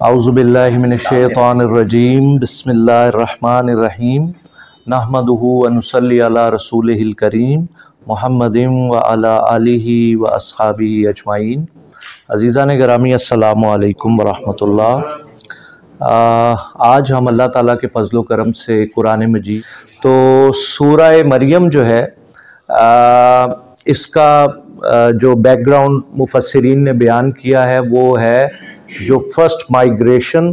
औज़ुबिल्लाहि मिनश्शैतानिर्रजीम बिस्मिल्लाहिर्रहमानिर्रहीम नहमदुहु व नुसल्ली अला रसूलिहिल करीम मुहम्मदिन व अला आलिहि व अस्हाबिहि अजमाइन। अज़ीज़ान गिरामी अस्सलामु अलैकुम व रहमतुल्लाह। आज हम अल्लाह ताला के फज़्ल व करम से कुरान मजीद तो सूरह मरियम जो है इसका जो बैकग्राउंड मुफस्सिरीन ने बयान किया है वो है जो फर्स्ट माइग्रेशन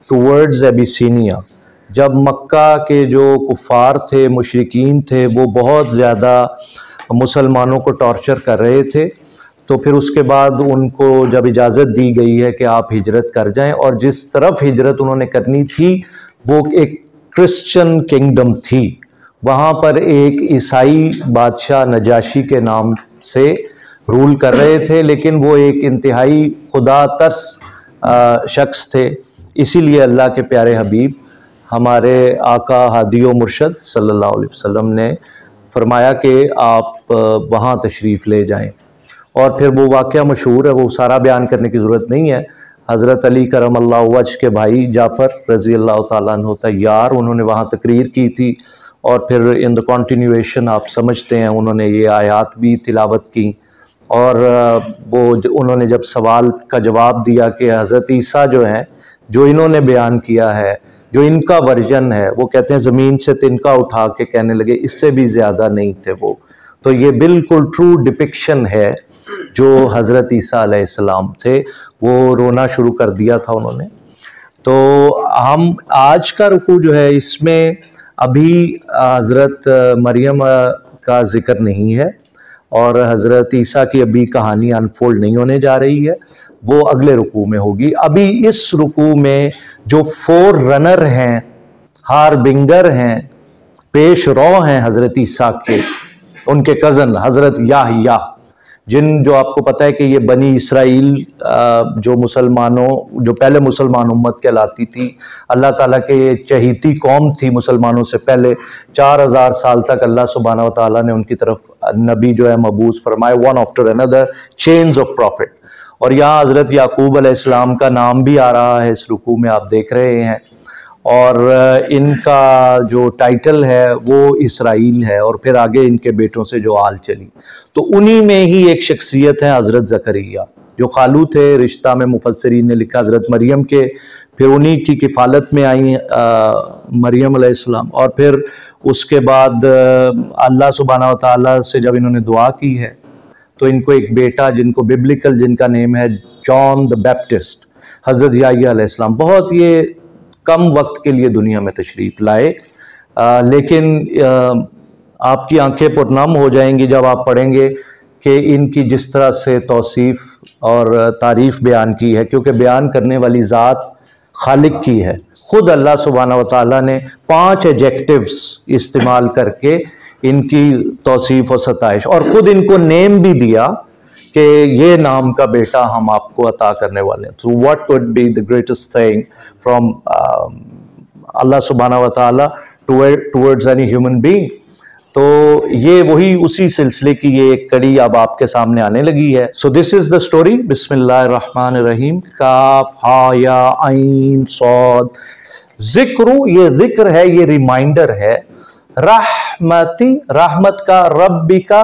टूवर्ड्स एबिसिनिया। जब मक्का के जो कुफ़ार थे, मुशरिकीन थे, वो बहुत ज़्यादा मुसलमानों को टॉर्चर कर रहे थे, तो फिर उसके बाद उनको जब इजाज़त दी गई है कि आप हिजरत कर जाएं, और जिस तरफ हिजरत उन्होंने करनी थी वो एक क्रिश्चियन किंगडम थी। वहाँ पर एक ईसाई बादशाह नजाशी के नाम से रूल कर रहे थे, लेकिन वो एक इंतहाई खुदा तरस शख्स थे। इसीलिए अल्लाह के प्यारे हबीब हमारे आका हादी व मुर्शद सल्लल्लाहु अलैहि वसल्लम ने फरमाया कि आप वहाँ तशरीफ़ ले जाएं। और फिर वो वाक़या मशहूर है, वो सारा बयान करने की ज़रूरत नहीं है। हज़रत अली करमल्लाहु वजह के भाई जाफ़र रज़ी अल्लाह तआला अन्हु तैयार, उन्होंने वहाँ तकरीर की थी, और फिर इन द कंटिन्यूएशन आप समझते हैं उन्होंने ये आयात भी तिलावत की। और वो उन्होंने जब सवाल का जवाब दिया कि हज़रत ईसा जो हैं, जो इन्होंने बयान किया है, जो इनका वर्जन है, वो कहते हैं ज़मीन से तिनका उठा के कहने लगे इससे भी ज़्यादा नहीं थे वो। तो ये बिल्कुल ट्रू डिपिक्शन है जो हज़रत ईसा अलैहिस्सलाम थे, वो रोना शुरू कर दिया था उन्होंने। तो हम आज का रुकू जो है इसमें अभी हज़रत मरियम का ज़िक्र नहीं है और हज़रत ईसा की अभी कहानी अनफोल्ड नहीं होने जा रही है, वो अगले रुकू में होगी। अभी इस रुकू में जो फोर रनर हैं, हारबिंगर हैं, पेश रो हैं हज़रत ईसा के, उनके कज़न हज़रत याहया, जो आपको पता है कि ये बनी इसराइल जो मुसलमानों, जो पहले मुसलमान उम्मत कहलाती थी, अल्लाह ताला के चहीती कौम थी मुसलमानों से पहले। 4000 साल तक अल्लाह सुब्हानहू व तआला ने उनकी तरफ नबी जो है मबूस फरमाए, one after another, chains of profit. और यहाँ हज़रत याकूब अलैहिस्सलाम का नाम भी आ रहा है इस रुकू में, आप देख रहे हैं। और इनका जो टाइटल है वो इसराइल है, और फिर आगे इनके बेटों से जो आल चली, तो उन्हीं में ही एक शख्सियत है हज़रत ज़करिया, जो खालू थे। रिश्ता में मुफस्सिरीन ने लिखा हज़रत मरियम के, फिर उन्हीं की किफ़ालत में आई मरियम अलैहिस्सलाम। और फिर उसके बाद अल्लाह सुब्हानहू व तआला से जब इन्होंने दुआ की है तो इनको एक बेटा, जिनको बिब्लिकल जिनका नेम है जॉन द बैप्टिस्ट, हज़रत याहया अलैहिस्सलाम, बहुत ये कम वक्त के लिए दुनिया में तशरीफ़ लाए, लेकिन आपकी आंखें पुरनम हो जाएंगी जब आप पढ़ेंगे कि इनकी जिस तरह से तौसीफ़ और तारीफ़ बयान की है, क्योंकि बयान करने वाली ज़ात खालिक की है। ख़ुद अल्लाह सुब्हानहू व तआला ने 5 एडजेक्टिव्स इस्तेमाल करके इनकी तौसीफ़ और सताइश, और ख़ुद इनको नेम भी दिया कि ये नाम का बेटा हम आपको अता करने वाले हैं। तो what could be the greatest thing from Allah सुब्हानहू व तआला टुवर्ड्स एनी ह्यूमन बीइंग। तो ये वही उसी सिलसिले की ये एक कड़ी अब आपके सामने आने लगी है। So this is the story. बिस्मिल्लाहिर्रहमानिर्रहीम। काफ हा या आइन सौद। जिक्र, ये जिक्र है, ये रिमाइंडर है। रहमती, रहमत का, रब्बी का,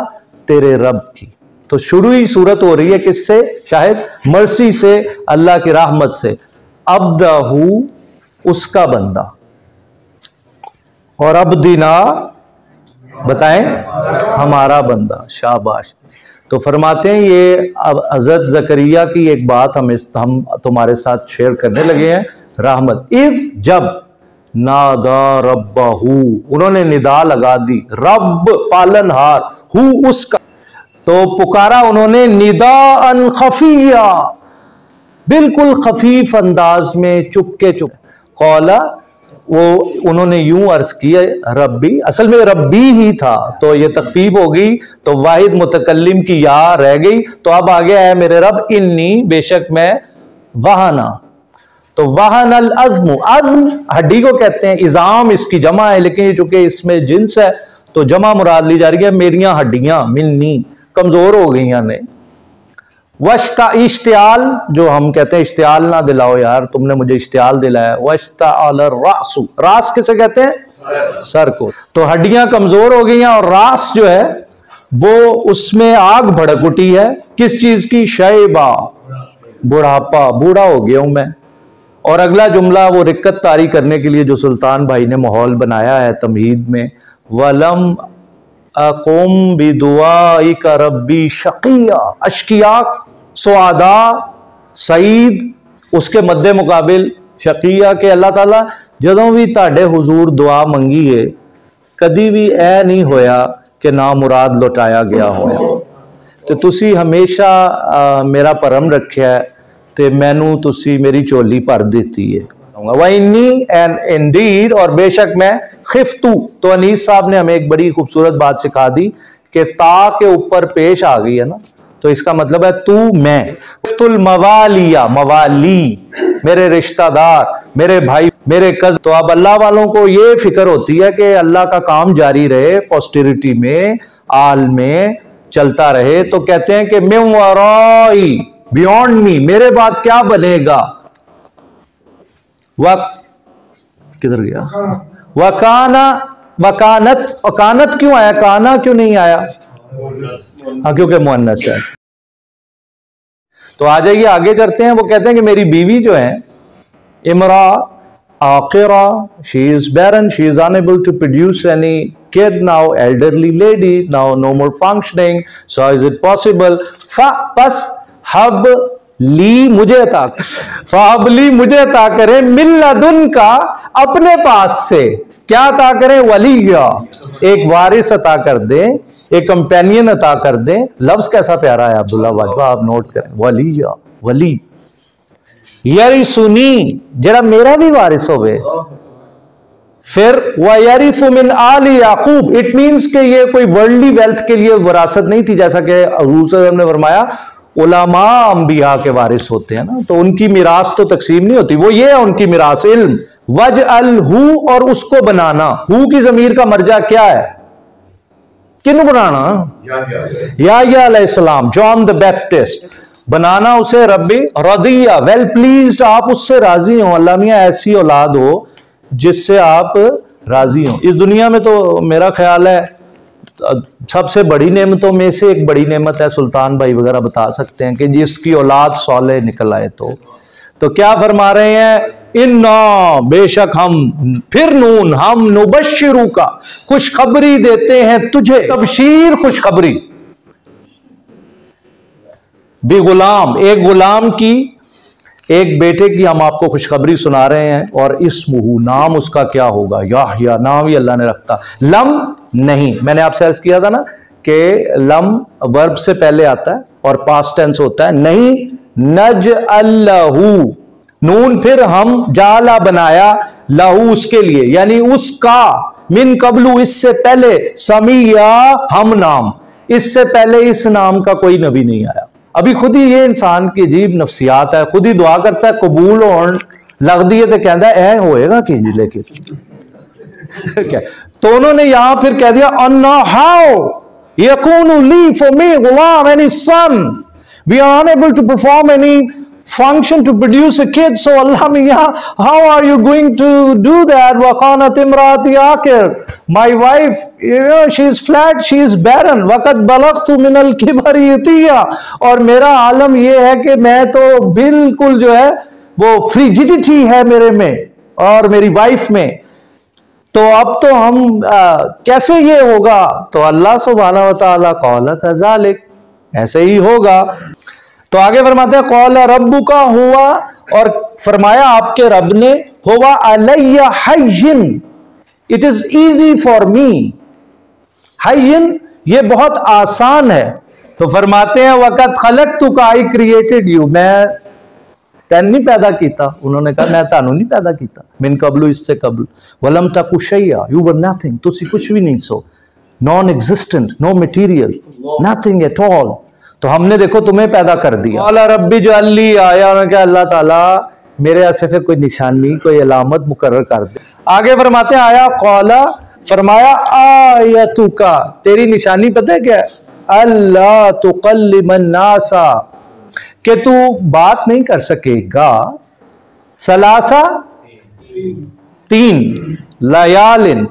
तेरे रब की। तो शुरू ही सूरत हो रही है किससे? शायद मर्सी से, अल्लाह की रहमत से। अब्दहू, उसका बंदा, और अब्दिना, बताएं, हमारा बंदा। शाबाश। तो फरमाते हैं ये अब हज़रत ज़करिया की एक बात हम तुम्हारे साथ शेयर करने लगे हैं। रहमत, इज़, जब, नादा रब्बहू, उन्होंने निदा लगा दी, रब पालनहार, हु उसका, तो पुकारा उन्होंने निदाअन खफिया, बिल्कुल खफीफ अंदाज में, चुपके चुप। कौला, वो उन्होंने यूं अर्ज किया, रब्बी, असल में रब्बी ही था, तो ये तखफीफ हो गई, तो वाहिद मुतकल्लिम की या रह गई, तो अब आ गया है मेरे रब, इन्नी, बेशक मैं, वहाना। तो वाहन अल अज़्म, अज़्म हड्डी को कहते हैं, इज़ाम इसकी जमा है, लेकिन चूंकि इसमें जिन्स है तो जमा मुराद ली जा रही है, मेरियां हड्डियां, मिन्नी, कमजोर हो गई ने। वश्ता इश्तियाल, जो हम कहते हैं इश्तियाल ना दिलाओ यार, तुमने मुझे इश्तियाल दिलाया। वश्ताअल रासु, रास किसे कहते हैं? सर को। तो हड्डियां कमजोर हो गई हैं और रास जो है वो उसमें आग भड़क उठी है। किस चीज की? शैबा, बुढ़ापा, बूढ़ा हो गया हूं मैं। और अगला जुमला वो रिक्कत तारी करने के लिए जो सुल्तान भाई ने माहौल बनाया है तमहीद में, वलम अकुम बिदुआइका रब्बी शकिया, अशकिया सुआदा सईद, उसके मद्दे मुकाबिल शकिया के अल्लाह ताला जदों भी ताड़े हुजूर दुआ मंगी है कदी भी ऐ नहीं होया कि ना मुराद लौटाया गया हो। तो तुसी हमेशा मेरा परम रखिया है ते मैनू तुसी मेरी चोली भर देती है। वइन्नी एंड इंडीड, और बेशक मैं खिफ्तू। तो अनीस साहब ने हमें एक बड़ी खूबसूरत बात सिखा दी कि ता के ऊपर पेश आ गई है ना, तो इसका मतलब है तू, मैं। खिफ्तुल मवालिया, मवाली मेरे रिश्तेदार, मेरे भाई, मेरे कज़न। तो अब अल्लाह वालों को ये फिक्र होती है कि अल्लाह का काम जारी रहे, पोस्टेरिटी में, आल में चलता रहे। तो कहते हैं कि मिन वराई, बियॉन्ड मी, मेरे बाद क्या बनेगा। किधर गया? वकाना, वकानत, वकानत क्यों आया? काना क्यों नहीं आया? हाँ, क्योंकि मुअन्नस है। तो आ जाइए आगे चलते हैं। वो कहते हैं कि मेरी बीवी जो है इमरा आखिरा, she is barren, she is unable to produce any kid now, elderly lady now, no more functioning, so is it possible बस हब ली, मुझे अता, फाबली, मुझे अता करें, मिल्लदुन का, अपने पास से। क्या अता करें? वलिया, एक वारिस अता कर दे, एक कंपेनियन अता कर दे। लफ्ज कैसा प्यारा है अब्दुल्ला वाजवा, आप नोट करें, वलिया, वली। यरिसुनी, जरा मेरा भी वारिस होवे। फिर वयरिसु मिन आली याकूब, इट मीन्स के ये कोई वर्ल्डली वेल्थ के लिए विरासत नहीं थी, जैसा कि हुजूर सल्लल्लाहु अलैहि वसल्लम ने फरमाया उलमा अंबिया के वारिस होते हैं ना, तो उनकी मिरास तो तकसीम नहीं होती, वो ये है उनकी मिरास, इल्म। वज अल हु, और उसको बनाना। हु की जमीर का मर्जा क्या है? किन्नु बनाना? याह्या अलैहिस्सलाम, जॉन द बैप्टिस्ट। बनाना उसे रब्बी रदिया, वेल प्लीज्ड, आप उससे राजी हो। अल्लाह मियां ऐसी औलाद हो जिससे आप राजी हो। इस दुनिया में तो मेरा ख्याल है सबसे बड़ी नेमतों में से एक बड़ी नेमत है, सुल्तान भाई वगैरह बता सकते हैं, कि जिसकी औलाद सौले निकल आए। तो क्या फरमा रहे हैं? इन्ना, बेशक हम, फिर नून, हम नुबश्शिरू का, खुशखबरी देते हैं तुझे, तबशीर खुशखबरी, भी गुलाम, एक गुलाम की, एक बेटे की हम आपको खुशखबरी सुना रहे हैं। और इस्मुहु, नाम उसका क्या होगा? याह्या, नाम ही अल्लाह ने रखता। लम नहीं, मैंने आपसे अर्ज किया था ना कि लम वर्ब से पहले आता है और पास्ट टेंस होता है। नहीं, नज अल्लाहू, नून फिर हम, जाला बनाया, लहू उसके लिए, यानी उसका, मिन कबलू इससे पहले, समिया हम नाम, इससे पहले इस नाम का कोई नबी नहीं आया। अभी खुद ही ये इंसान की अजीब नफ्सियात है, खुद ही दुआ करता है कबूल होने लग दी है तो कहता है ऐ होएगा कि लेकिन क्या। तो उन्होंने यहां फिर कह दिया अन्ना हाउ यकूनु ली फॉर मी गुलाम any son, we are unable to perform any function to produce a kid. So Allah Mia, how are you going to do that? Waqanat imraati akir, my wife, you know, she is flat, she is barren. Waqad balagtu min al kibari itiya, और मेरा आलम ये है कि मैं तो बिल्कुल जो है वो फ्रिजिडिटी है मेरे में और मेरी वाइफ में। तो अब तो हम कैसे ये होगा? तो अल्लाह सुब्हानहू व तआला क़ाला कज़ालिक, ऐसे ही होगा। तो आगे फरमाते हैं कौला रब्बु का हुआ, और फरमाया आपके रब ने, हुआ अलैया हय्यिन, it is easy for me. हय्यिन, ये बहुत आसान है। तो फरमाते हैं वक़द खलक़तुका, आई क्रिएटेड यू, मैं तैन नहीं पैदा किया। उन्होंने कहा मैं तानू नहीं पैदा किया, मिन कबलू, इससे कबल, वलम तकु शैया, यू वर नथिंग, तुसी कुछ भी नहीं so, non existent, no material, nothing at all. तो हमने देखो तुम्हें पैदा कर दिया। अल्लाह रब्बी जो अल्ली आया, उन्होंने कहा अल्लाह ताला मेरे ऐसे फिर कोई निशानी, कोई अलामत मुकर्रर कर दे। आगे फरमाते आया कौला, फरमाया आयतुका, तेरी निशानी पता है क्या? अल्लाह तुकल्लिमन नासा, कि तू बात नहीं कर सकेगा, सलासा 3 लयालिन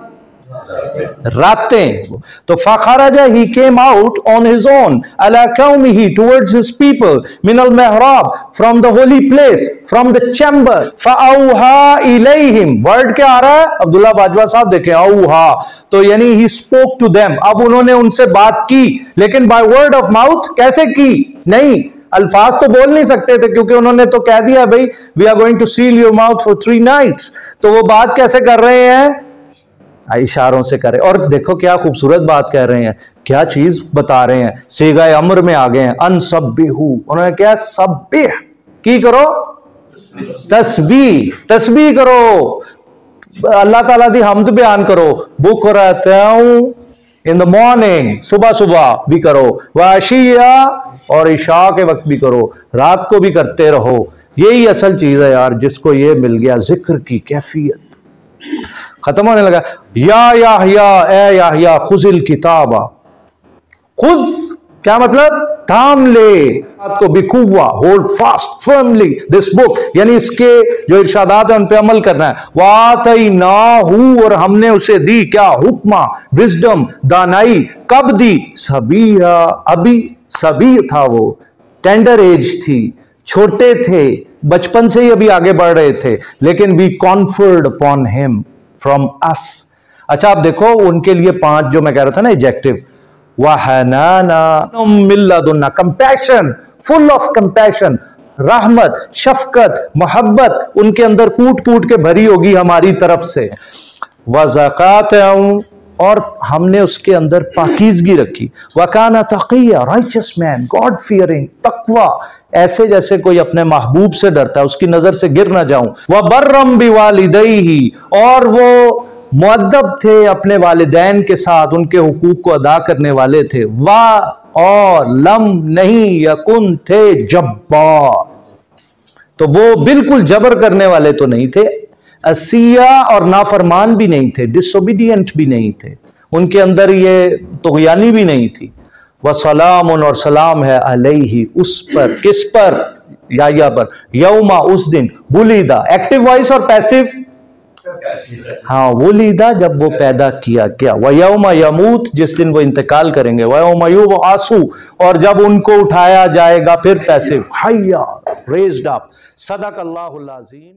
रातें। तो फखरजा he came out on his own अला कौमिही टुवर्ड्स हिज पीपल मिनल मेहराब from the holy place from the chamber फअौहा इलैहिम। वर्ड क्या आ रहा है अब्दुल्ला बाजवा साहब देखें, औहा तो यानी ही स्पोक टू देम। अब उन्होंने उनसे बात की, लेकिन बाय वर्ड ऑफ माउथ कैसे की? नहीं, अल्फाज तो बोल नहीं सकते थे क्योंकि उन्होंने तो कह दिया भाई we are going to seal your mouth for 3 nights. तो वो बात कैसे कर रहे हैं? इशारों से करे। और देखो क्या खूबसूरत बात कह रहे हैं, क्या चीज बता रहे हैं, सीगा अमर में आ गए हैं। अनसब्बिहू, उन्होंने क्या सब्बिह की करो, तस्बीह, तस्बीह करो, अल्लाह ताला दी हमद बयान करो। बुकरतऊ इन द मॉर्निंग, सुबह सुबह भी करो, वाशिया और इशा के वक्त भी करो, रात को भी करते रहो। यही असल चीज है यार, जिसको ये मिल गया जिक्र की कैफियत। खत्म होने लगा। या ए याहिया खुजिल किताबा, खुज क्या मतलब? थाम ले आपको, बिकुवा hold fast firmly this book, यानी इसके जो इरशादात है उन पे अमल करना है। वातैनाहू, और हमने उसे दी क्या? हुक्मा, विजडम, दानाई। कब दी? सबिया, अभी सभी था वो, टेंडर एज थी, छोटे थे, बचपन से ही अभी आगे बढ़ रहे थे। लेकिन we conferred upon him from us. अच्छा आप देखो उनके लिए 5 जो मैं कह रहा था ना एडजेक्टिव, वहनाना मिल्लदुन्ना, कंपैशन, फुल ऑफ कंपैशन, रहमत, शफकत, मोहब्बत उनके अंदर कूट कूट के भरी होगी हमारी तरफ से। वज़कात, और हमने उसके अंदर पाकीज़गी रखी। वकाना तक़िया, राइचस मैन, गॉड फियरिंग, तकवा, ऐसे जैसे कोई अपने महबूब से डरता है, उसकी नजर से गिर ना जाऊं। वह बर्रम बिवालिदैही, और वो मुअद्दब थे अपने वालिदैन के साथ, उनके हुकूक को अदा करने वाले थे। वाह और लम नहीं यकुन थे जब्बार, तो वो बिल्कुल जबर करने वाले तो नहीं थे, असिया और नाफरमान भी नहीं थे, डिसोबीडियंट भी नहीं थे, उनके अंदर ये तुग़यानी भी नहीं थी। वह सलामुन, और सलाम है अलैहि, उस पर, किस पर? या पर, यौमा उस दिन, वुलिदा एक्टिव वॉइस और पैसिव, हाँ वुलिदा जब वो पैदा किया गया, वह यौमा यमूत जिस दिन वो इंतकाल करेंगे, वह यौमा युबअसु, और जब उनको उठाया जाएगा, फिर पैसिव, हय्या रेज्ड अप। सदक़ल्लाहुल अज़ीम।